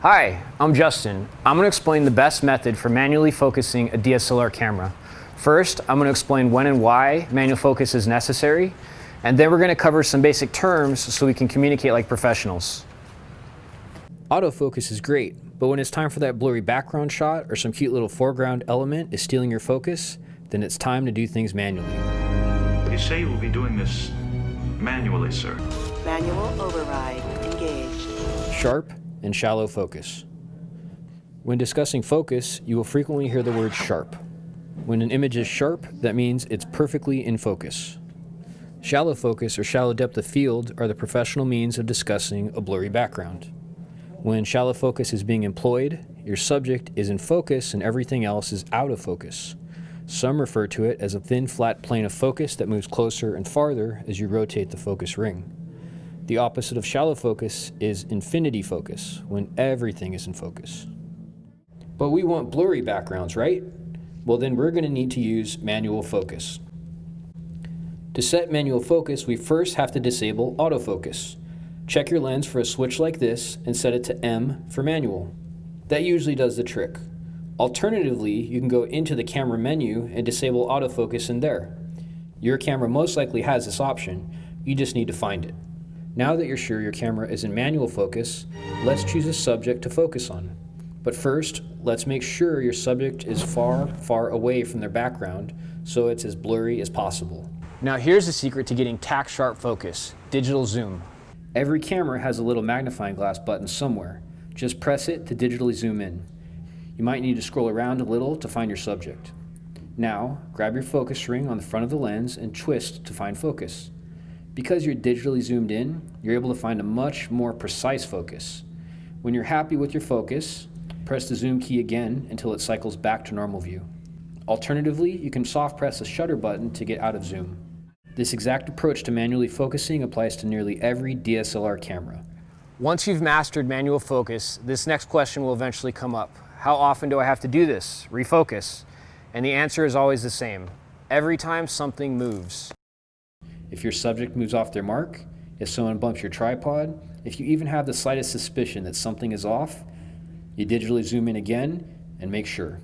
Hi, I'm Justin. I'm going to explain the best method for manually focusing a DSLR camera. First, I'm going to explain when and why manual focus is necessary, and then we're going to cover some basic terms so we can communicate like professionals. Autofocus is great, but when it's time for that blurry background shot or some cute little foreground element is stealing your focus, then it's time to do things manually. You say you will be doing this manually, sir. Manual override engaged. Sharp and shallow focus. When discussing focus, you will frequently hear the word sharp. When an image is sharp, that means it's perfectly in focus. Shallow focus or shallow depth of field are the professional means of discussing a blurry background. When shallow focus is being employed, your subject is in focus and everything else is out of focus. Some refer to it as a thin, flat plane of focus that moves closer and farther as you rotate the focus ring. The opposite of shallow focus is infinity focus, when everything is in focus. But we want blurry backgrounds, right? Well, then we're going to need to use manual focus. To set manual focus, we first have to disable autofocus. Check your lens for a switch like this and set it to M for manual. That usually does the trick. Alternatively, you can go into the camera menu and disable autofocus in there. Your camera most likely has this option, you just need to find it. Now that you're sure your camera is in manual focus, let's choose a subject to focus on. But first, let's make sure your subject is far, far away from their background so it's as blurry as possible. Now here's the secret to getting tack sharp focus, digital zoom. Every camera has a little magnifying glass button somewhere. Just press it to digitally zoom in. You might need to scroll around a little to find your subject. Now, grab your focus ring on the front of the lens and twist to find focus. Because you're digitally zoomed in, you're able to find a much more precise focus. When you're happy with your focus, press the zoom key again until it cycles back to normal view. Alternatively, you can soft press the shutter button to get out of zoom. This exact approach to manually focusing applies to nearly every DSLR camera. Once you've mastered manual focus, this next question will eventually come up. How often do I have to do this? Refocus. And the answer is always the same. Every time something moves. If your subject moves off their mark, if someone bumps your tripod, if you even have the slightest suspicion that something is off, you digitally zoom in again and make sure.